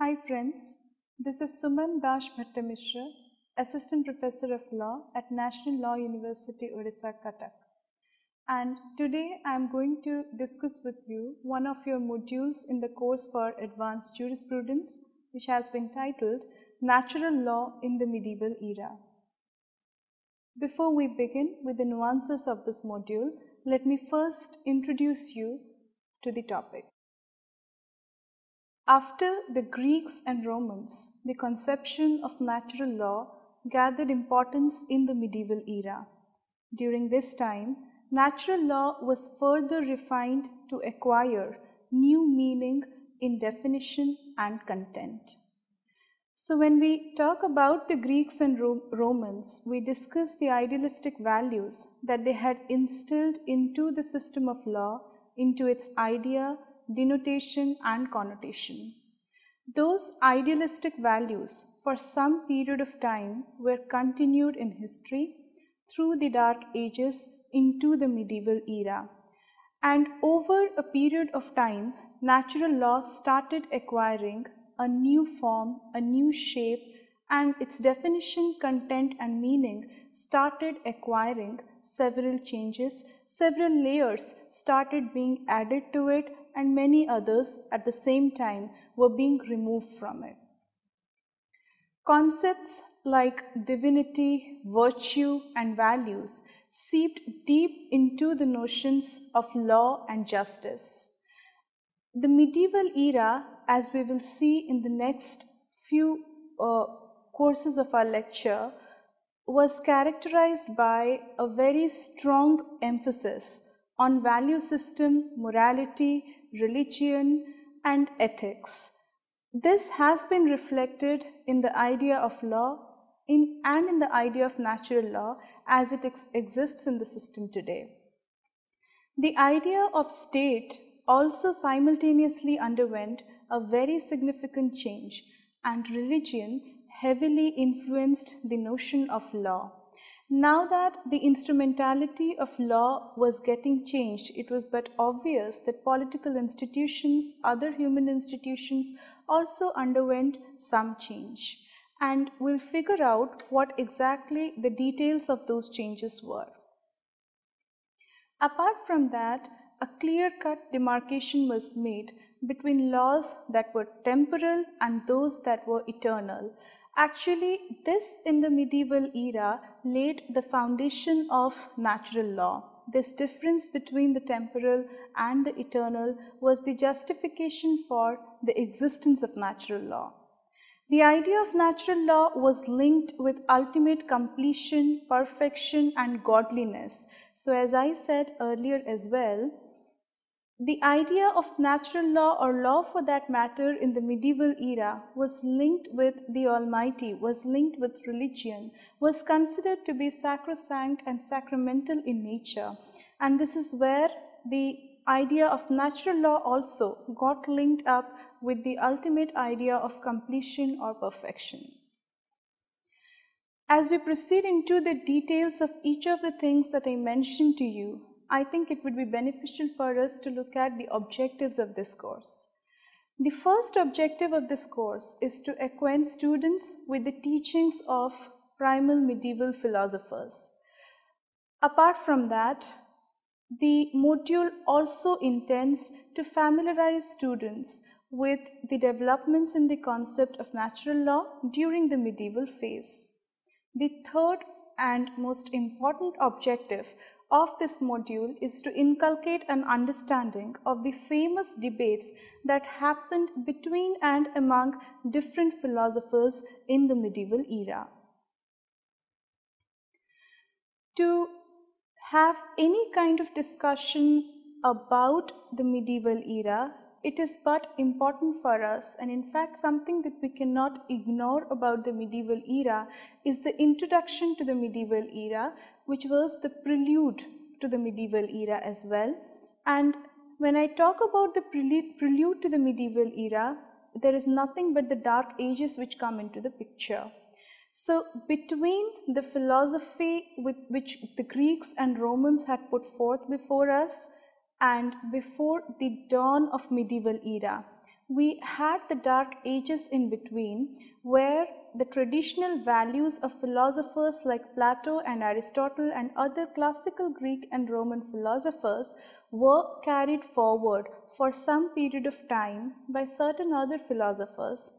Hi friends, this is Suman Dash Bhattamishra, Assistant Professor of Law at National Law University, Odisha, Cuttack. And today I am going to discuss with you one of your modules in the course for Advanced Jurisprudence, which has been titled Natural Law in the Medieval Era. Before we begin with the nuances of this module, let me first introduce you to the topic. After the Greeks and Romans, the conception of natural law gathered importance in the medieval era. During this time, natural law was further refined to acquire new meaning in definition and content. So when we talk about the Greeks and Romans, we discuss the idealistic values that they had instilled into the system of law, into its idea, denotation and connotation. Those idealistic values for some period of time were continued in history through the Dark Ages into the medieval era. And over a period of time, natural law started acquiring a new form, a new shape, and its definition, content and meaning started acquiring several changes, several layers started being added to it, and many others at the same time were being removed from it. Concepts like divinity, virtue, and values seeped deep into the notions of law and justice. The medieval era, as we will see in the next few courses of our lecture, was characterized by a very strong emphasis on value system, morality, religion, and ethics. This has been reflected in the idea of law and in the idea of natural law as it exists in the system today. The idea of state also simultaneously underwent a very significant change, and religion heavily influenced the notion of law. Now that the instrumentality of law was getting changed, it was but obvious that political institutions, other human institutions also underwent some change. And we'll figure out what exactly the details of those changes were. Apart from that, a clear-cut demarcation was made between laws that were temporal and those that were eternal. Actually, this in the medieval era laid the foundation of natural law. This difference between the temporal and the eternal was the justification for the existence of natural law. The idea of natural law was linked with ultimate completion, perfection, and godliness. So as I said earlier as well, the idea of natural law, or law for that matter, in the medieval era was linked with the Almighty, was linked with religion, was considered to be sacrosanct and sacramental in nature. And this is where the idea of natural law also got linked up with the ultimate idea of completion or perfection. As we proceed into the details of each of the things that I mentioned to you, I think it would be beneficial for us to look at the objectives of this course. The first objective of this course is to acquaint students with the teachings of primal medieval philosophers. Apart from that, the module also intends to familiarize students with the developments in the concept of natural law during the medieval phase. The third and most important objective of this module is to inculcate an understanding of the famous debates that happened between and among different philosophers in the medieval era. To have any kind of discussion about the medieval era, it is but important for us, and in fact something that we cannot ignore about the medieval era is the introduction to the medieval era, which was the prelude to the medieval era as well. And when I talk about the prelude to the medieval era, there is nothing but the Dark Ages which come into the picture. So between the philosophy with which the Greeks and Romans had put forth before us and before the dawn of medieval era, we had the Dark Ages in between, where the traditional values of philosophers like Plato and Aristotle and other classical Greek and Roman philosophers were carried forward for some period of time by certain other philosophers,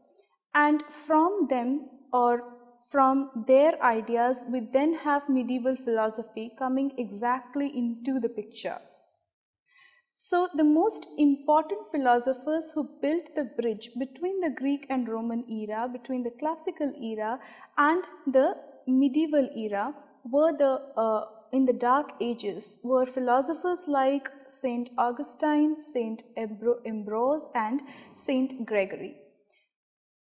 and from them or from their ideas we then have medieval philosophy coming exactly into the picture. So the most important philosophers who built the bridge between the Greek and Roman era, between the classical era and the medieval era, were in the Dark Ages were philosophers like Saint Augustine, Saint Ambrose and Saint Gregory.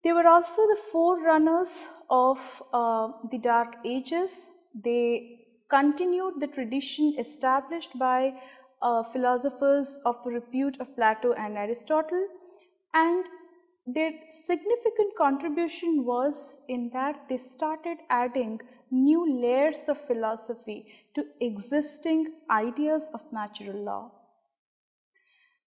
They were also the forerunners of the Dark Ages. They continued the tradition established by philosophers of the repute of Plato and Aristotle, and their significant contribution was in that they started adding new layers of philosophy to existing ideas of natural law.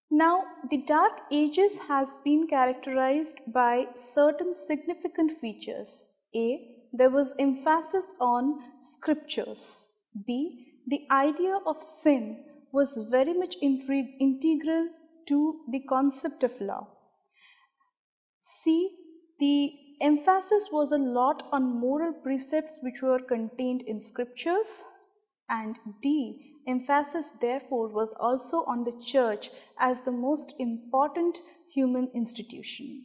Now, the Dark Ages has been characterized by certain significant features. A. There was emphasis on scriptures. B. The idea of sin was very much integral to the concept of law. C. The emphasis was a lot on moral precepts which were contained in scriptures. And D. Emphasis therefore was also on the church as the most important human institution.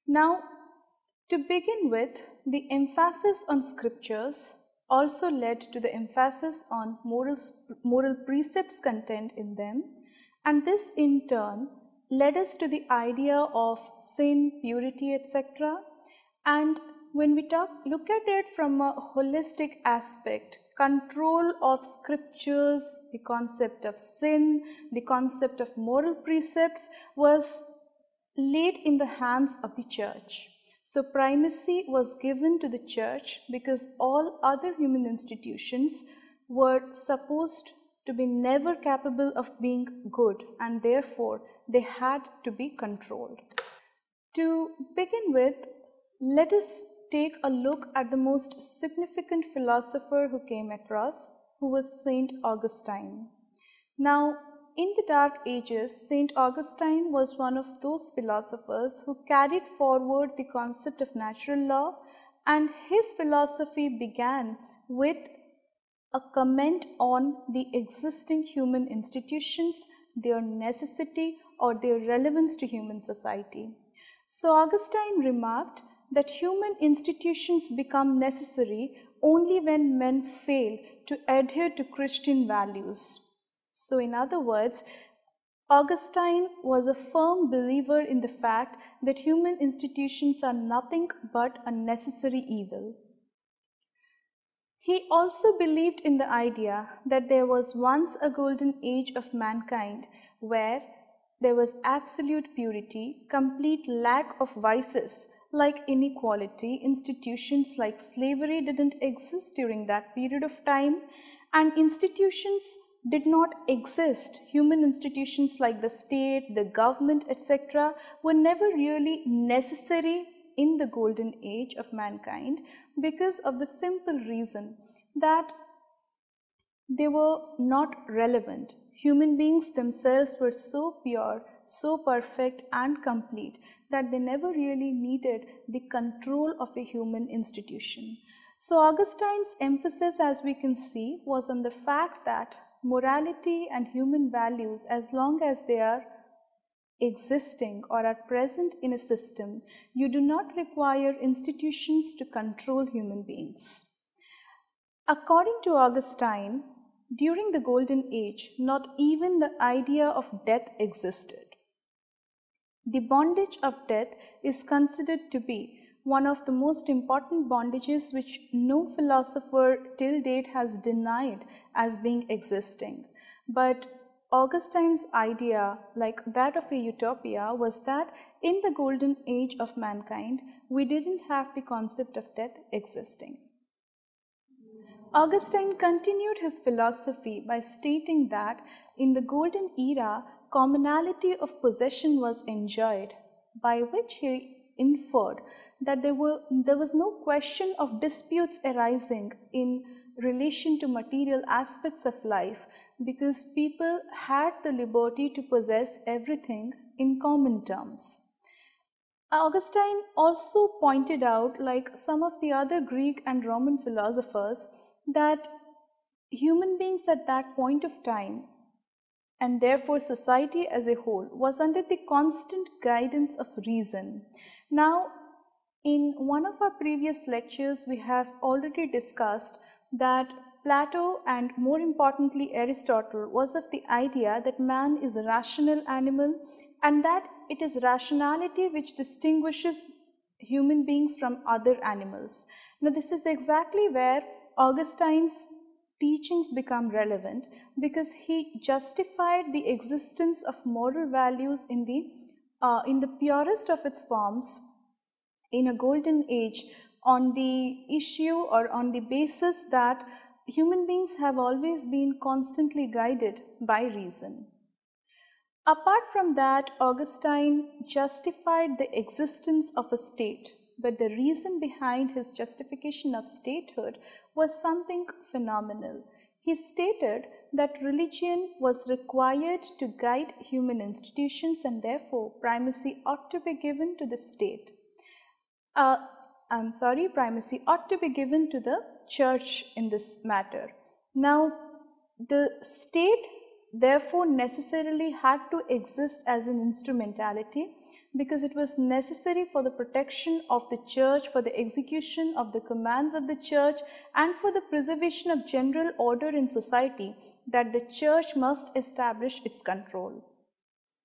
Now, to begin with, the emphasis on scriptures also led to the emphasis on moral precepts contained in them, and this in turn led us to the idea of sin, purity, etc. And when we look at it from a holistic aspect, control of scriptures, the concept of sin, the concept of moral precepts was laid in the hands of the church. So primacy was given to the church because all other human institutions were supposed to be never capable of being good, and therefore they had to be controlled. To begin with, let us take a look at the most significant philosopher who came across, who was Saint Augustine. Now, in the Dark Ages, Saint Augustine was one of those philosophers who carried forward the concept of natural law, and his philosophy began with a comment on the existing human institutions, their necessity or their relevance to human society. So Augustine remarked that human institutions become necessary only when men fail to adhere to Christian values. So in other words, Augustine was a firm believer in the fact that human institutions are nothing but a necessary evil. He also believed in the idea that there was once a golden age of mankind where there was absolute purity, complete lack of vices like inequality, institutions like slavery didn't exist during that period of time, and institutions did not exist. Human institutions like the state, the government, etc. were never really necessary in the golden age of mankind because of the simple reason that they were not relevant. Human beings themselves were so pure, so perfect and complete that they never really needed the control of a human institution. So Augustine's emphasis, as we can see, was on the fact that morality and human values, as long as they are existing or are present in a system, you do not require institutions to control human beings. According to Augustine, during the Golden Age, not even the idea of death existed. The bondage of death is considered to be one of the most important bondages which no philosopher till date has denied as being existing. But Augustine's idea, like that of a utopia, was that in the golden age of mankind, we didn't have the concept of death existing. Augustine continued his philosophy by stating that in the golden era, commonality of possession was enjoyed, by which he inferred that there was no question of disputes arising in relation to material aspects of life, because people had the liberty to possess everything in common terms. Augustine also pointed out, like some of the other Greek and Roman philosophers, that human beings at that point of time, and therefore society as a whole, was under the constant guidance of reason. Now, in one of our previous lectures, we have already discussed that Plato, and more importantly Aristotle, was of the idea that man is a rational animal, and that it is rationality which distinguishes human beings from other animals. Now, this is exactly where Augustine's teachings become relevant, because he justified the existence of moral values in the purest of its forms in a golden age, on the issue or on the basis that human beings have always been constantly guided by reason. Apart from that, Augustine justified the existence of a state, but the reason behind his justification of statehood was something phenomenal. He stated that religion was required to guide human institutions, and therefore primacy ought to be given to the state. Primacy ought to be given to the church in this matter. Now, the state therefore necessarily had to exist as an instrumentality, because it was necessary for the protection of the church, for the execution of the commands of the church, and for the preservation of general order in society, that the church must establish its control.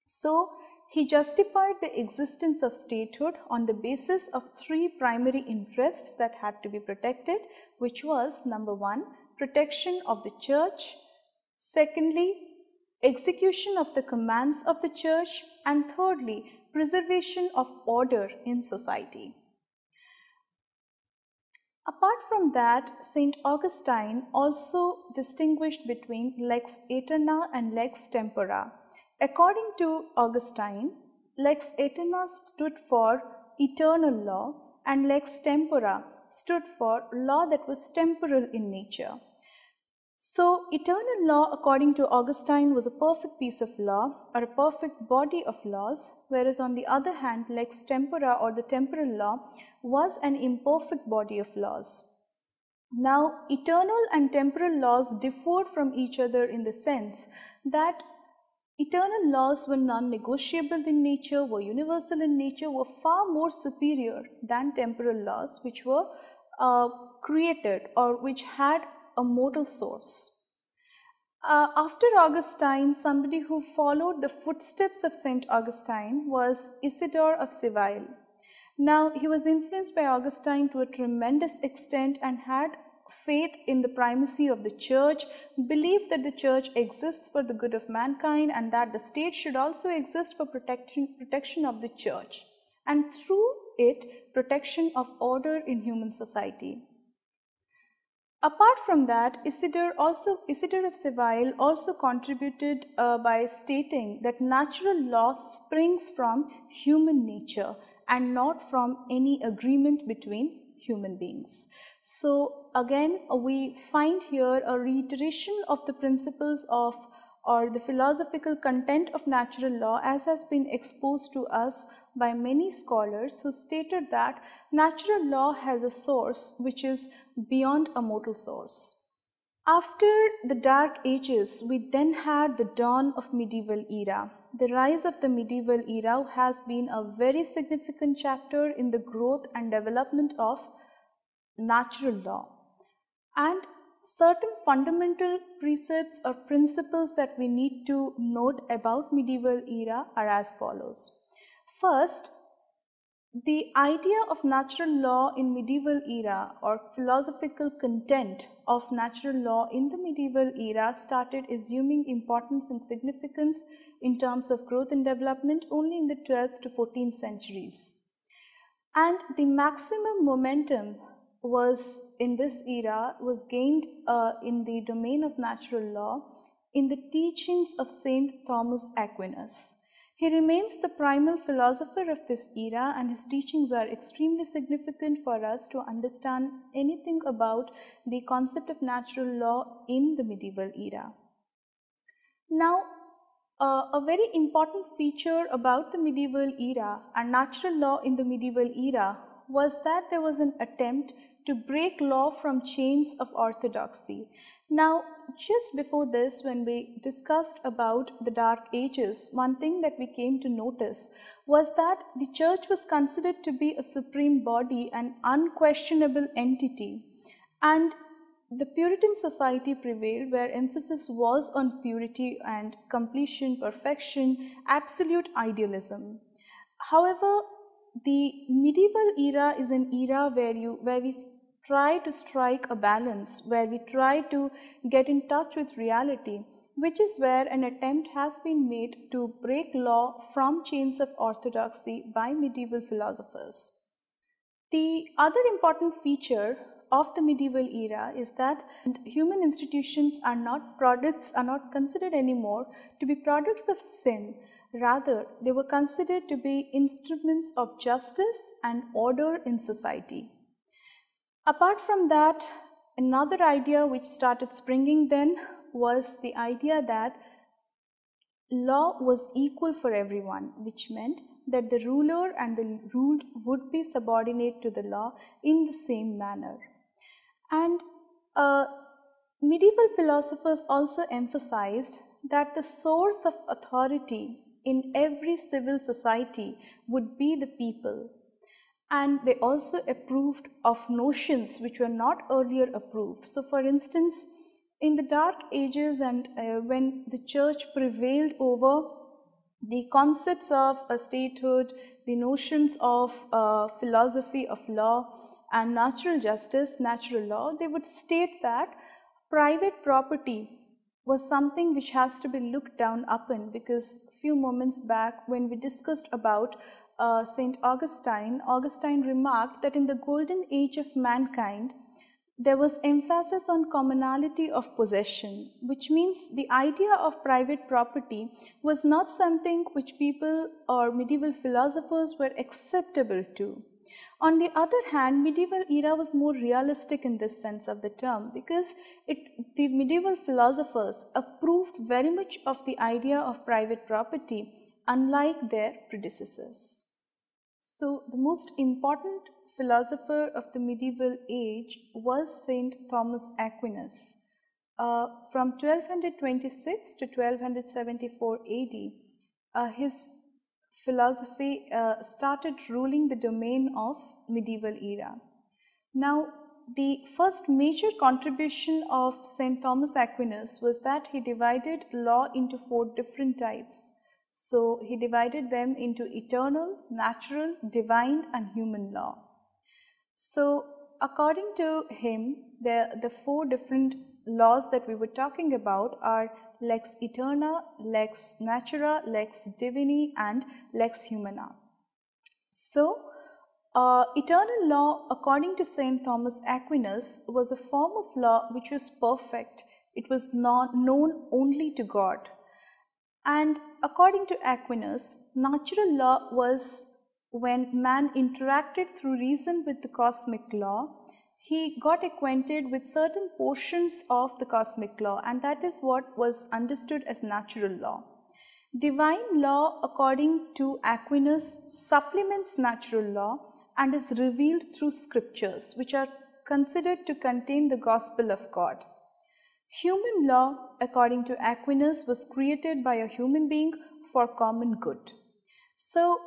So, he justified the existence of statehood on the basis of three primary interests that had to be protected, which was, number one, protection of the church; secondly, execution of the commands of the church; and thirdly, preservation of order in society. Apart from that, St. Augustine also distinguished between lex aeterna and lex tempora. According to Augustine, lex aeterna stood for eternal law, and lex tempora stood for law that was temporal in nature. So, eternal law, according to Augustine, was a perfect piece of law, or a perfect body of laws, whereas on the other hand, lex tempora, or the temporal law, was an imperfect body of laws. Now, eternal and temporal laws differed from each other in the sense that eternal laws were non-negotiable in nature, were universal in nature, were far more superior than temporal laws, which were created or which had a modal source. After Augustine, somebody who followed the footsteps of St. Augustine was Isidore of Seville. Now, he was influenced by Augustine to a tremendous extent and had faith in the primacy of the church, believed that the church exists for the good of mankind, and that the state should also exist for protection of the church, and through it, protection of order in human society. Apart from that, Isidore of Seville also contributed by stating that natural law springs from human nature and not from any agreement between human beings. So again, we find here a reiteration of the principles of, or the philosophical content of natural law, as has been exposed to us by many scholars who stated that natural law has a source which is beyond a mortal source. After the Dark Ages, we then had the dawn of medieval era. The rise of the medieval era has been a very significant chapter in the growth and development of natural law. And certain fundamental precepts or principles that we need to note about medieval era are as follows. First, the idea of natural law in medieval era, or philosophical content of natural law in the medieval era, started assuming importance and significance in terms of growth and development only in the 12th to 14th centuries. And the maximum momentum was in this era was gained in the domain of natural law in the teachings of Saint Thomas Aquinas. He remains the primal philosopher of this era, and his teachings are extremely significant for us to understand anything about the concept of natural law in the medieval era. Now, a very important feature about the medieval era and natural law in the medieval era was that there was an attempt to break law from chains of orthodoxy. Now, just before this, when we discussed about the Dark Ages, one thing that we came to notice was that the church was considered to be a supreme body, an unquestionable entity, and the Puritan society prevailed, where emphasis was on purity and completion, perfection, absolute idealism. However, the medieval era is an era where we try to strike a balance, where we try to get in touch with reality, which is where an attempt has been made to break law from chains of orthodoxy by medieval philosophers. The other important feature of the medieval era is that human institutions are not considered anymore to be products of sin. Rather, they were considered to be instruments of justice and order in society. Apart from that, another idea which started springing then was the idea that law was equal for everyone, which meant that the ruler and the ruled would be subordinate to the law in the same manner. And medieval philosophers also emphasized that the source of authority in every civil society would be the people. And they also approved of notions which were not earlier approved. So for instance, in the Dark Ages and when the church prevailed over the concepts of a statehood, the notions of philosophy of law and natural justice, natural law, they would state that private property was something which has to be looked down upon, because a few moments back when we discussed about Saint Augustine, Augustine remarked that in the golden age of mankind, there was emphasis on commonality of possession, which means the idea of private property was not something which people or medieval philosophers were acceptable to. On the other hand, medieval era was more realistic in this sense of the term, because the medieval philosophers approved very much of the idea of private property, unlike their predecessors. So the most important philosopher of the medieval age was Saint Thomas Aquinas. From 1226 to 1274 AD, his philosophy started ruling the domain of medieval era. Now, the first major contribution of Saint Thomas Aquinas was that he divided law into 4 different types. So he divided them into eternal, natural, divine and human law. So according to him, the 4 different laws that we were talking about are lex eterna, lex natura, lex divini and lex humana. So eternal law, according to Saint Thomas Aquinas, was a form of law which was perfect. It was known only to God. And according to Aquinas, natural law was when man interacted through reason with the cosmic law. He got acquainted with certain portions of the cosmic law, and that is what was understood as natural law. Divine law, according to Aquinas, supplements natural law and is revealed through scriptures, which are considered to contain the gospel of God. Human law, according to Aquinas, was created by a human being for common good. So,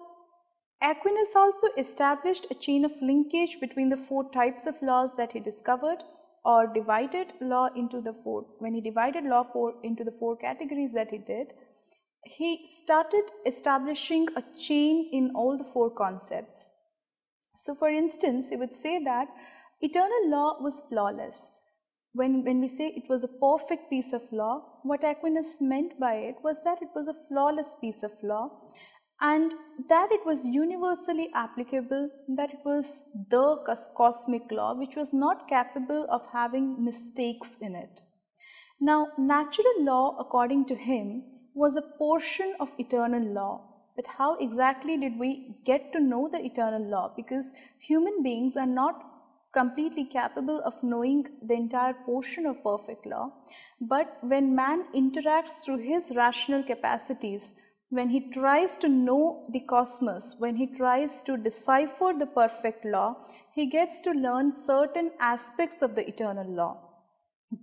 Aquinas also established a chain of linkage between the 4 types of laws that he discovered, or divided law into the 4. When he divided law into the 4 categories that he did, he started establishing a chain in all the 4 concepts. So, for instance, he would say that eternal law was flawless. When we say it was a perfect piece of law, what Aquinas meant by it was that it was a flawless piece of law, and that it was universally applicable, that it was the cosmic law which was not capable of having mistakes in it. Now, natural law, according to him, was a portion of eternal law. But how exactly did we get to know the eternal law? Because human beings are not completely capable of knowing the entire portion of perfect law. But when man interacts through his rational capacities, when he tries to know the cosmos, when he tries to decipher the perfect law, he gets to learn certain aspects of the eternal law.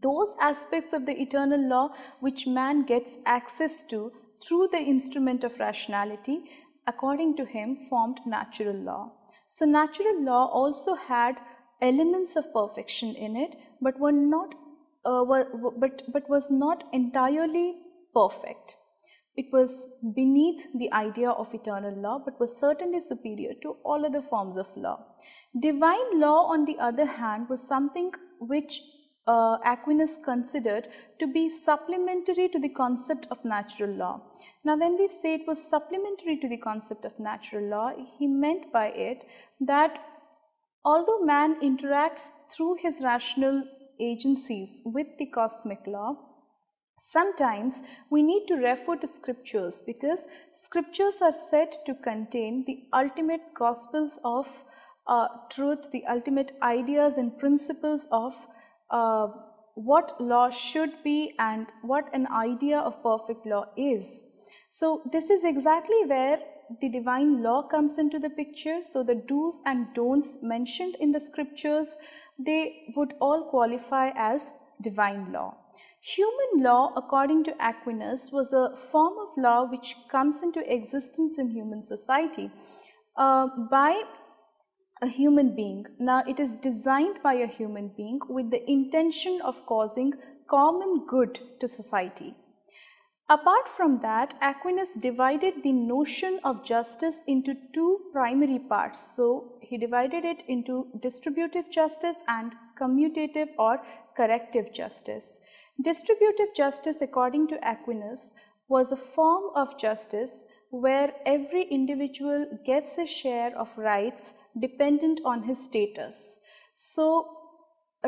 Those aspects of the eternal law which man gets access to through the instrument of rationality, according to him, formed natural law. So natural law also had elements of perfection in it, but were not, but was not entirely perfect. It was beneath the idea of eternal law, but was certainly superior to all other forms of law. Divine law, on the other hand, was something which Aquinas considered to be supplementary to the concept of natural law. Now, when we say it was supplementary to the concept of natural law, he meant by it that although man interacts through his rational agencies with the cosmic law, sometimes we need to refer to scriptures, because scriptures are said to contain the ultimate gospels of truth, the ultimate ideas and principles of what law should be and what an idea of perfect law is. So this is exactly where the divine law comes into the picture. So the do's and don'ts mentioned in the scriptures, they would all qualify as divine law. Human law, according to Aquinas, was a form of law which comes into existence in human society by a human being. Now, it is designed by a human being with the intention of causing common good to society. Apart from that, Aquinas divided the notion of justice into two primary parts. So, he divided it into distributive justice and commutative or corrective justice. Distributive justice, according to Aquinas, was a form of justice where every individual gets a share of rights dependent on his status. So,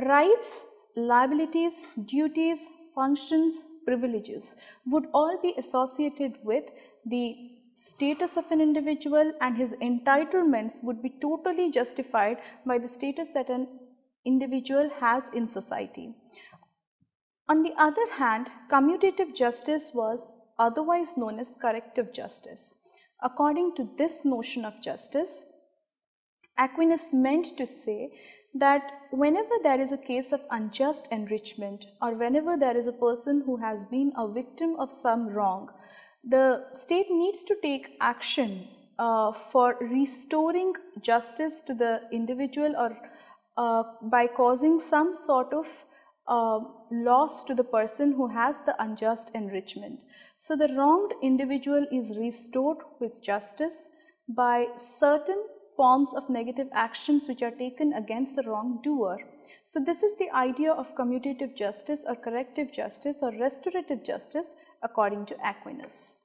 rights, liabilities, duties, functions, privileges would all be associated with the status of an individual, and his entitlements would be totally justified by the status that an individual has in society. On the other hand, commutative justice was otherwise known as corrective justice. According to this notion of justice, Aquinas meant to say that whenever there is a case of unjust enrichment, or whenever there is a person who has been a victim of some wrong, the state needs to take action for restoring justice to the individual, or by causing some sort of loss to the person who has the unjust enrichment. So the wronged individual is restored with justice by certain forms of negative actions which are taken against the wrongdoer. So this is the idea of commutative justice or corrective justice or restorative justice according to Aquinas.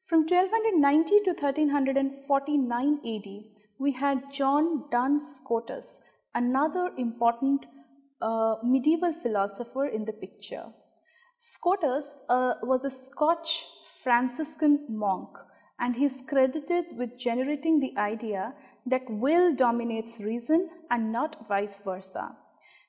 From 1290 to 1349 AD, we had John Duns Scotus, another important medieval philosopher in the picture. Scotus was a Scotch Franciscan monk, and he is credited with generating the idea that will dominates reason and not vice versa.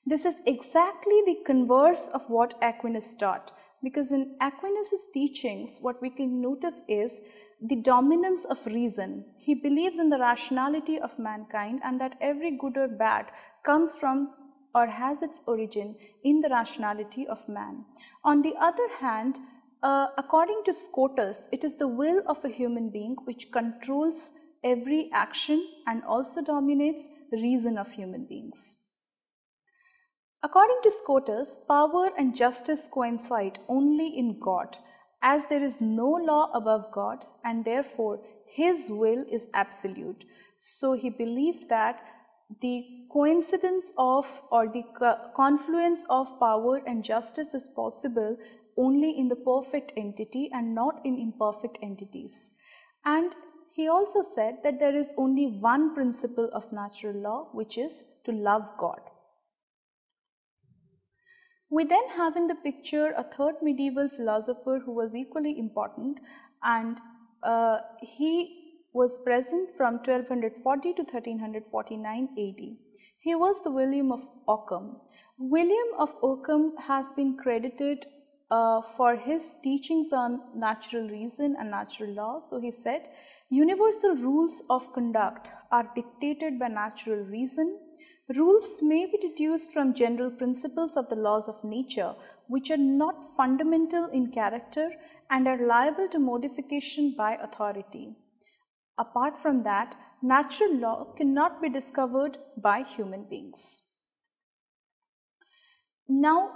This is exactly the converse of what Aquinas taught, because in Aquinas' teachings what we can notice is the dominance of reason. He believes in the rationality of mankind and that every good or bad comes from or has its origin in the rationality of man. On the other hand, according to Scotus, it is the will of a human being which controls every action and also dominates the reason of human beings. According to Scotus, power and justice coincide only in God, as there is no law above God and therefore his will is absolute. So he believed that the coincidence of or the confluence of power and justice is possible only in the perfect entity and not in imperfect entities. And he also said that there is only one principle of natural law, which is to love God. We then have in the picture a third medieval philosopher who was equally important, and he was present from 1240 to 1349 AD. He was the William of Occam. William of Occam has been credited for his teachings on natural reason and natural law. So he said, universal rules of conduct are dictated by natural reason. Rules may be deduced from general principles of the laws of nature, which are not fundamental in character and are liable to modification by authority. Apart from that, natural law cannot be discovered by human beings. Now,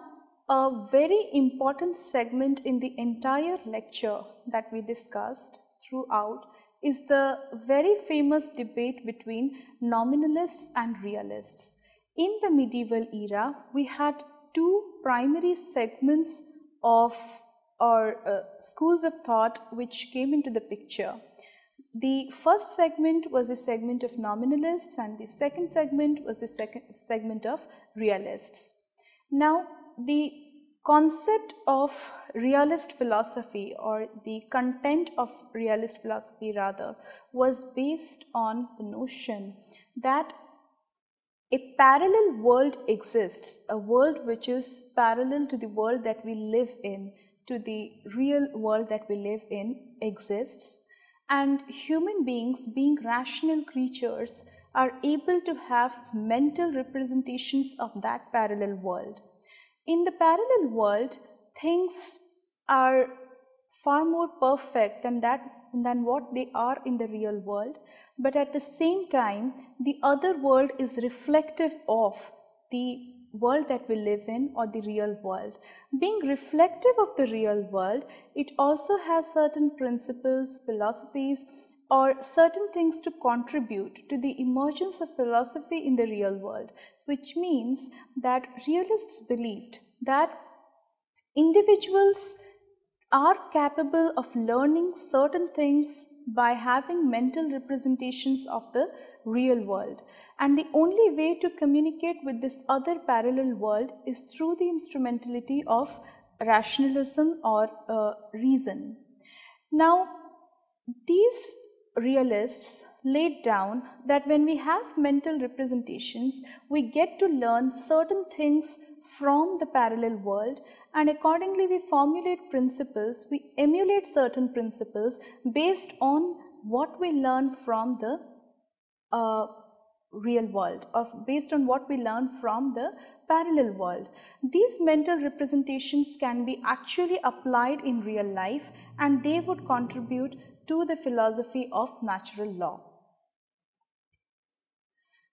a very important segment in the entire lecture that we discussed throughout is the very famous debate between nominalists and realists. In the medieval era, we had two primary segments of schools of thought which came into the picture. The first segment was the segment of nominalists, and the second segment was the segment of realists. Now, the concept of realist philosophy, or the content of realist philosophy rather, was based on the notion that a parallel world exists, a world which is parallel to the world that we live in, to the real world that we live in exists, and human beings, being rational creatures, are able to have mental representations of that parallel world. In the parallel world, things are far more perfect than what they are in the real world, but at the same time, the other world is reflective of the world that we live in, or the real world. Being reflective of the real world, it also has certain principles, philosophies, or certain things to contribute to the emergence of philosophy in the real world, which means that realists believed that individuals are capable of learning certain things by having mental representations of the real world, and the only way to communicate with this other parallel world is through the instrumentality of rationalism or reason. Now, these realists laid down that when we have mental representations, we get to learn certain things from the parallel world, and accordingly we formulate principles, we emulate certain principles based on what we learn from the real world, or based on what we learn from the parallel world. These mental representations can be actually applied in real life, and they would contribute to the philosophy of natural law.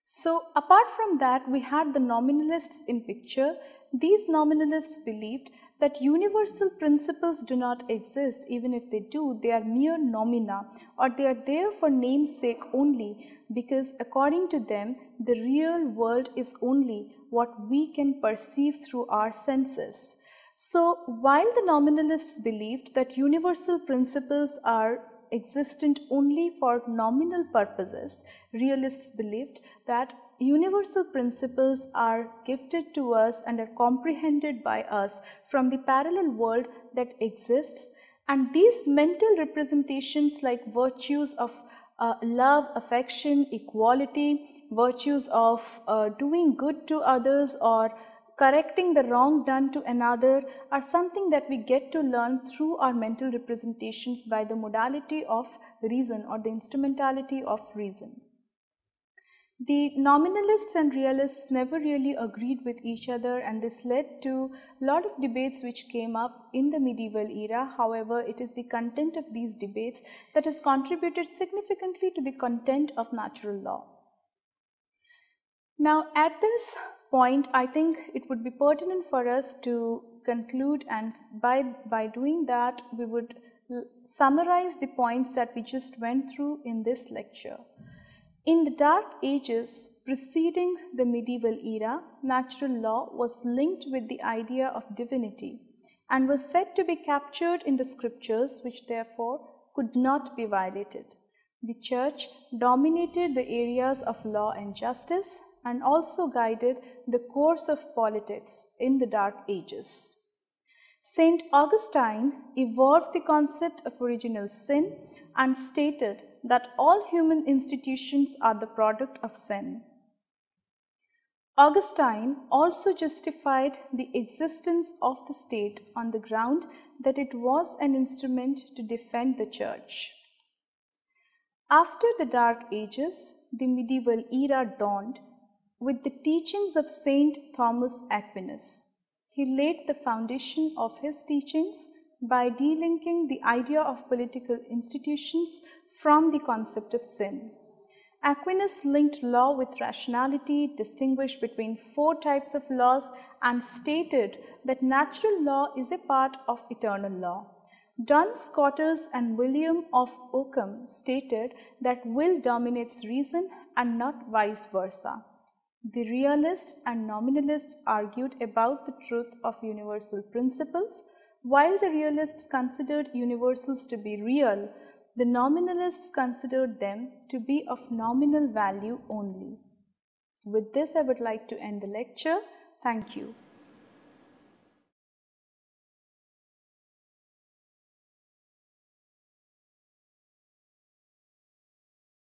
So apart from that, we had the nominalists in picture. These nominalists believed that universal principles do not exist. Even if they do, they are mere nomina, or they are there for namesake only, because according to them, the real world is only what we can perceive through our senses. So while the nominalists believed that universal principles are existent only for nominal purposes, realists believed that universal principles are gifted to us and are comprehended by us from the parallel world that exists, and these mental representations like virtues of love, affection, equality, virtues of doing good to others or correcting the wrong done to another are something that we get to learn through our mental representations by the modality of reason, or the instrumentality of reason. The nominalists and realists never really agreed with each other, and this led to a lot of debates which came up in the medieval era. However, it is the content of these debates that has contributed significantly to the content of natural law. Now, at this point, I think it would be pertinent for us to conclude, and by doing that, we would summarize the points that we just went through in this lecture. In the Dark Ages preceding the medieval era, natural law was linked with the idea of divinity and was said to be captured in the scriptures, which therefore could not be violated. The Church dominated the areas of law and justice, and also guided the course of politics in the Dark Ages. Saint Augustine evolved the concept of original sin and stated that all human institutions are the product of sin. Augustine also justified the existence of the state on the ground that it was an instrument to defend the church. After the Dark Ages, the medieval era dawned with the teachings of Saint Thomas Aquinas. He laid the foundation of his teachings by delinking the idea of political institutions from the concept of sin. Aquinas linked law with rationality, distinguished between 4 types of laws, and stated that natural law is a part of eternal law. Duns Scotus and William of Occam stated that will dominates reason and not vice versa. The Realists and Nominalists argued about the truth of universal principles. While the Realists considered universals to be real, the Nominalists considered them to be of nominal value only. With this, I would like to end the lecture. Thank you.